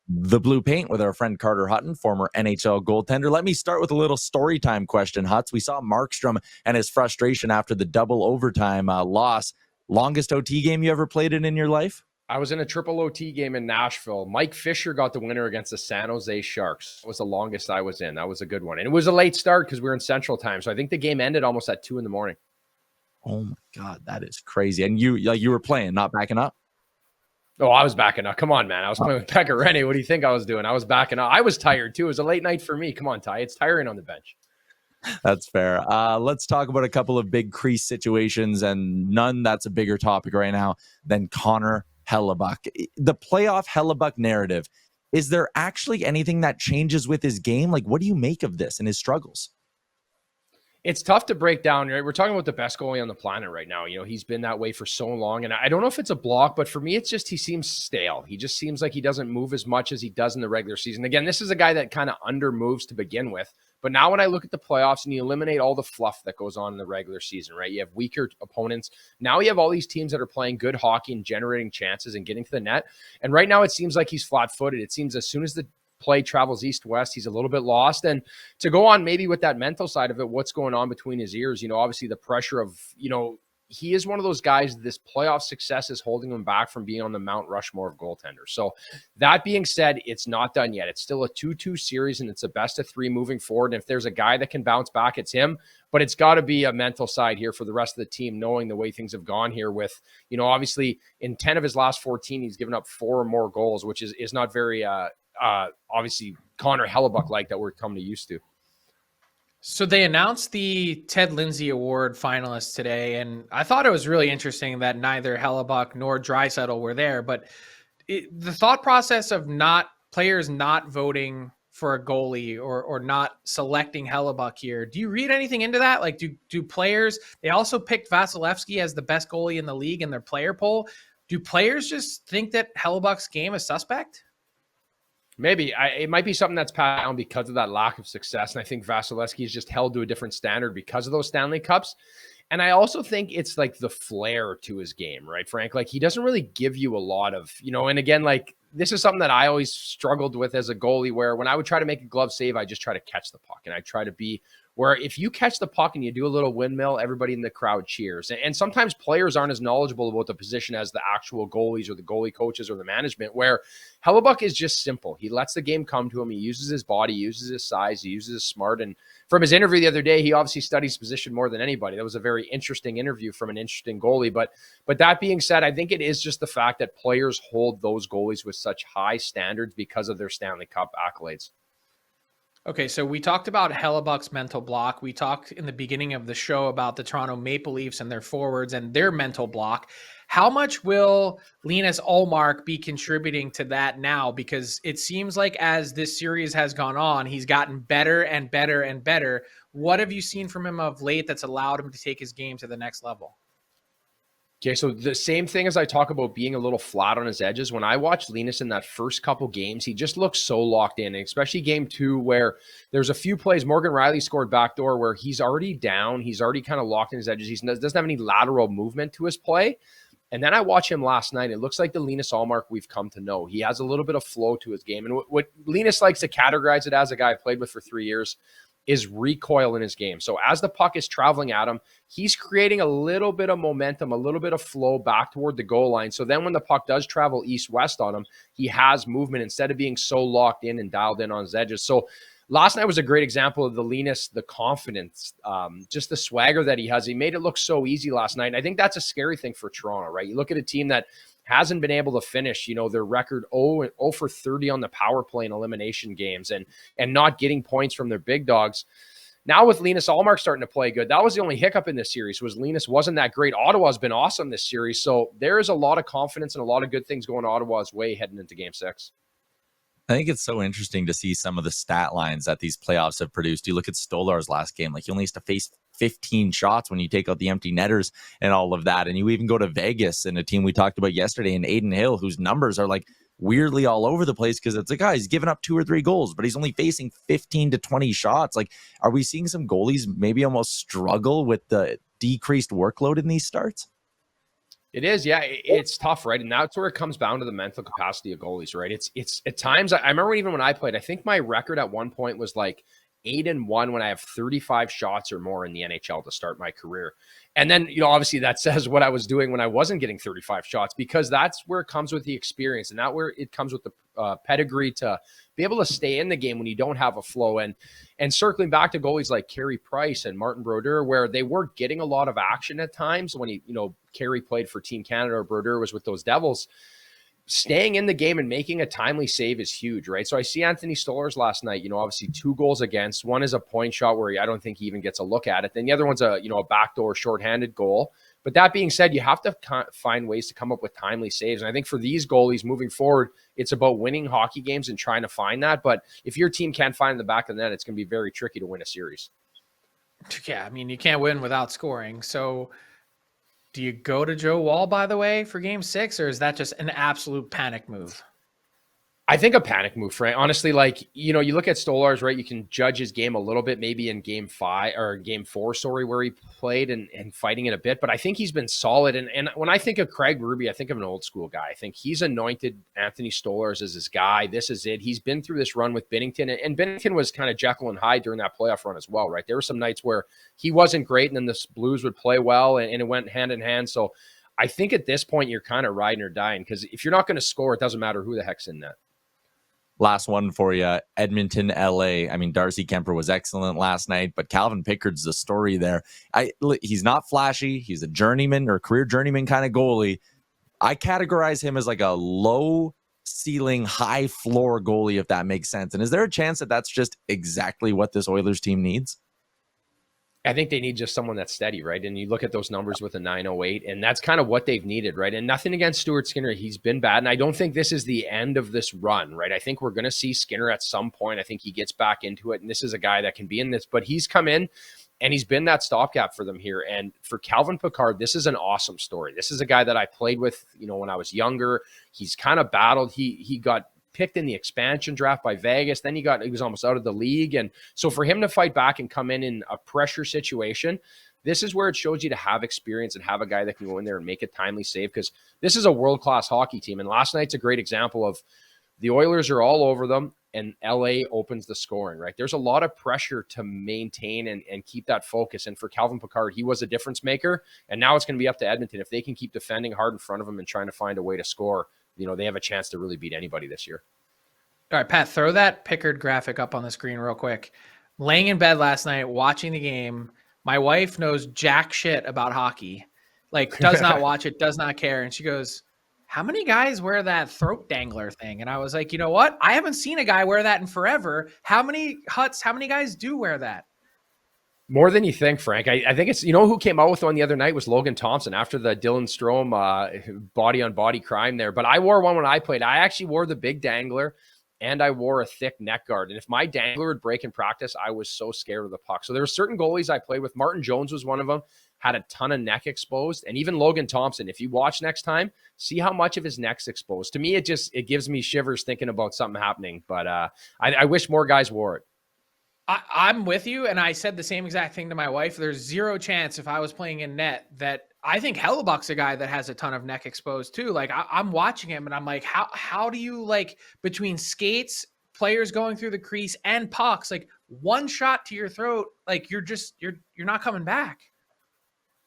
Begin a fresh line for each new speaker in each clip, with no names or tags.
the blue paint with our friend Carter Hutton, former NHL goaltender. Let me start with a little story time question, Hutz. We saw Markstrom and his frustration after the double overtime loss. Longest OT game you ever played in your life?
I was in a triple OT game in Nashville. Mike Fisher got the winner against the San Jose Sharks. That was the longest I was in. That was a good one. And it was a late start because we were in Central Time. So I think the game ended almost at 2 a.m.
Oh my God, that is crazy. And you were playing, not backing up?
Oh, I was backing up. Come on, man. I was playing with Pekka Rinne. What do you think I was doing? I was backing up. I was tired too. It was a late night for me. Come on, Ty. It's tiring on the bench.
That's fair. Let's talk about a couple of big crease situations, and none that's a bigger topic right now than Connor Hellebuyck. The playoff Hellebuyck narrative, is there actually anything that changes with his game? Like, what do you make of this and his struggles?
It's tough to break down, right? We're talking about the best goalie on the planet right now. He's been that way for so long. And I don't know if it's a block, but for me, it's just he seems stale. He just seems like he doesn't move as much as he does in the regular season. Again, this is a guy that kind of under moves to begin with. But now when I look at the playoffs and you eliminate all the fluff that goes on in the regular season, right? You have weaker opponents. Now you have all these teams that are playing good hockey and generating chances and getting to the net. And right now it seems like he's flat-footed. It seems as soon as the play travels east-west, he's a little bit lost. And to go on maybe with that mental side of it, what's going on between his ears, obviously the pressure of, he is one of those guys, this playoff success is holding him back from being on the Mount Rushmore of goaltenders. So that being said, it's not done yet. It's still a 2-2 series, and it's a best of 3 moving forward. And if there's a guy that can bounce back, it's him. But it's got to be a mental side here for the rest of the team, knowing the way things have gone here with, obviously in 10 of his last 14, he's given up 4 or more goals, which is not very, obviously Connor Hellebuyck like that we're coming to used to.
So they announced the Ted Lindsay Award finalists today, and I thought it was really interesting that neither Hellebuyck nor Draisaitl were there. But the thought process of players not voting for a goalie or not selecting Hellebuyck here, do you read anything into that? Like, do players? They also picked Vasilevsky as the best goalie in the league in their player poll. Do players just think that Hellebuck's game is suspect?
Maybe. It might be something that's passed down because of that lack of success. And I think Vasilevsky is just held to a different standard because of those Stanley Cups. And I also think it's like the flair to his game, right, Frank? Like, he doesn't really give you a lot of, and again, like, this is something that I always struggled with as a goalie, where when I would try to make a glove save, I just try to catch the puck. And I try to be where if you catch the puck and you do a little windmill, everybody in the crowd cheers. And sometimes players aren't as knowledgeable about the position as the actual goalies or the goalie coaches or the management, where Hellebuyck is just simple. He lets the game come to him. He uses his body, uses his size, he uses his smart. And from his interview the other day, he obviously studies position more than anybody. That was a very interesting interview from an interesting goalie. But that being said, I think it is just the fact that players hold those goalies with such high standards because of their Stanley Cup accolades.
Okay, so we talked about Hellebuck's mental block. We talked in the beginning of the show about the Toronto Maple Leafs and their forwards and their mental block. How much will Linus Ullmark be contributing to that now? Because it seems like as this series has gone on, he's gotten better and better and better. What have you seen from him of late that's allowed him to take his game to the next level?
Okay, so the same thing as I talk about being a little flat on his edges, when I watched Linus in that first couple games, he just looks so locked in, especially game 2, where there's a few plays. Morgan Riley scored backdoor where he's already down. He's already kind of locked in his edges. He doesn't have any lateral movement to his play. And then I watched him last night. It looks like the Linus Ullmark we've come to know. He has a little bit of flow to his game. And what Linus likes to categorize it as, a guy I played with for 3 years, is recoil in his game. So as the puck is traveling at him, he's creating a little bit of momentum, a little bit of flow back toward the goal line. So then when the puck does travel east-west on him, he has movement instead of being so locked in and dialed in on his edges. So last night was a great example of the Linus, the confidence, just the swagger that he has. He made it look so easy last night. And I think that's a scary thing for Toronto, right? You look at a team that hasn't been able to finish, their record 0 for 30 on the power play in elimination games and not getting points from their big dogs. Now with Linus Ullmark starting to play good, that was the only hiccup in this series, was Linus wasn't that great. Ottawa's been awesome this series. So there is a lot of confidence and a lot of good things going Ottawa's way heading into game 6.
I think it's so interesting to see some of the stat lines that these playoffs have produced. You look at Stolar's last game, like he only has to face 15 shots when you take out the empty netters and all of that. And you even go to Vegas and a team we talked about yesterday in Aiden Hill, whose numbers are like weirdly all over the place because it's a guy, he's given up 2 or 3 goals, but he's only facing 15 to 20 shots. Like, are we seeing some goalies maybe almost struggle with the decreased workload in these starts?
It is, yeah. It's tough, right? And that's where it comes down to the mental capacity of goalies, right? It's at times. I remember even when I played, I think my record at one point was like 8-1 when I have 35 shots or more in the NHL to start my career. And then, obviously that says what I was doing when I wasn't getting 35 shots, because that's where it comes with the experience, and that where it comes with the pedigree to be able to stay in the game when you don't have a flow. And circling back to goalies like Carey Price and Martin Brodeur, where they were getting a lot of action at times when Carey played for Team Canada or Brodeur was with those Devils. Staying in the game and making a timely save is huge, right? So I see Anthony Stolarz last night, obviously 2 goals against. One is a point shot where I don't think he even gets a look at it. Then the other one's a backdoor shorthanded goal. But that being said, you have to find ways to come up with timely saves. And I think for these goalies moving forward, it's about winning hockey games and trying to find that. But if your team can't find the back of the net, it's going to be very tricky to win a series.
Yeah, I mean, you can't win without scoring. So do you go to Joe Woll, by the way, for game 6, or is that just an absolute panic move?
I think a panic move, Frank. Honestly, you look at Stolarz, right? You can judge his game a little bit, maybe in game 4, where he played and fighting it a bit. But I think he's been solid. And when I think of Craig Berube, I think of an old school guy. I think he's anointed Anthony Stolarz as his guy. This is it. He's been through this run with Binnington. And Binnington was kind of Jekyll and Hyde during that playoff run as well, right? There were some nights where he wasn't great, and then the Blues would play well, and it went hand in hand. So I think at this point, you're kind of riding or dying, because if you're not going to score, it doesn't matter who the heck's in net.
Last one for you, Edmonton, LA. I mean, Darcy Kemper was excellent last night, but Calvin Pickard's the story there. He's not flashy. He's a journeyman or career journeyman kind of goalie. I categorize him as like a low ceiling, high floor goalie, if that makes sense. And is there a chance that that's just exactly what this Oilers team needs?
I think they need just someone that's steady, right? And you look at those numbers with a 908, and that's kind of what they've needed, right? And nothing against Stuart Skinner. He's been bad, and I don't think this is the end of this run, right? I think we're going to see Skinner at some point. I think he gets back into it, and this is a guy that can be in this. But he's come in, and he's been that stopgap for them here. And for Calvin Pickard, this is an awesome story. This is a guy that I played with, when I was younger. He's kind of battled. He got picked in the expansion draft by Vegas. Then he was almost out of the league. And so for him to fight back and come in a pressure situation, this is where it shows you to have experience and have a guy that can go in there and make a timely save, because this is a world-class hockey team. And last night's a great example of the Oilers are all over them, and LA opens the scoring, right? There's a lot of pressure to maintain and keep that focus. And for Calvin Pickard, he was a difference maker. And now it's going to be up to Edmonton. If they can keep defending hard in front of him and trying to find a way to score, they have a chance to really beat anybody this year.
All right, Pat, throw that Pickard graphic up on the screen real quick. Laying in bed last night, watching the game, my wife knows jack shit about hockey, does not watch it, does not care. And she goes, how many guys wear that throat dangler thing? And I was like, you know what? I haven't seen a guy wear that in forever. How many guys do wear that?
More than you think, Frank. I think it's, who came out with one the other night was Logan Thompson after the Dylan Strome body-on-body crime there. But I wore one when I played. I actually wore the big dangler, and I wore a thick neck guard. And if my dangler would break in practice, I was so scared of the puck. So there were certain goalies I played with. Martin Jones was one of them, had a ton of neck exposed. And even Logan Thompson, if you watch next time, see how much of his neck's exposed. To me, it gives me shivers thinking about something happening. But I wish more guys wore it.
I'm with you, and I said the same exact thing to my wife. There's zero chance if I was playing in net that I think Hellebuyck's a guy that has a ton of neck exposed too. I'm watching him, and I'm like, how do you, between skates, players going through the crease, and pucks, one shot to your throat, you're not coming back.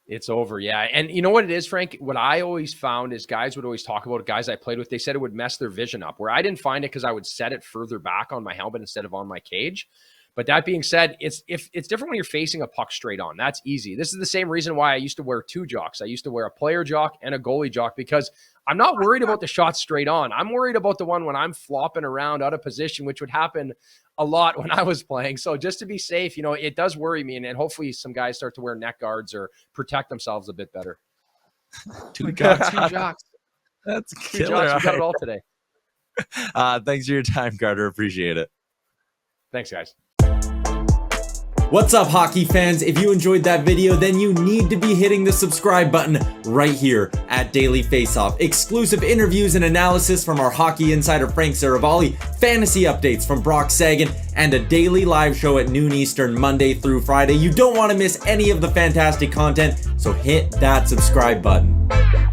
It's over, yeah. And you know what it is, Frank? What I always found is guys would always talk about it, guys I played with, they said it would mess their vision up, where I didn't find it because I would set it further back on my helmet instead of on my cage. But that being said, it's different when you're facing a puck straight on. That's easy. This is the same reason why I used to wear 2 jocks. I used to wear a player jock and a goalie jock, because I'm not worried about the shot straight on. I'm worried about the one when I'm flopping around out of position, which would happen a lot when I was playing. So just to be safe, it does worry me. And hopefully some guys start to wear neck guards or protect themselves a bit better.
2 jocks.
2 jocks.
That's
2 jocks. We got it all today.
Thanks for your time, Carter. Appreciate it.
Thanks, guys.
What's up, hockey fans? If you enjoyed that video, then you need to be hitting the subscribe button right here at Daily Faceoff. Exclusive interviews and analysis from our hockey insider Frank Seravalli, fantasy updates from Brock Sagan, and a daily live show at noon Eastern, Monday through Friday. You don't want to miss any of the fantastic content, so hit that subscribe button.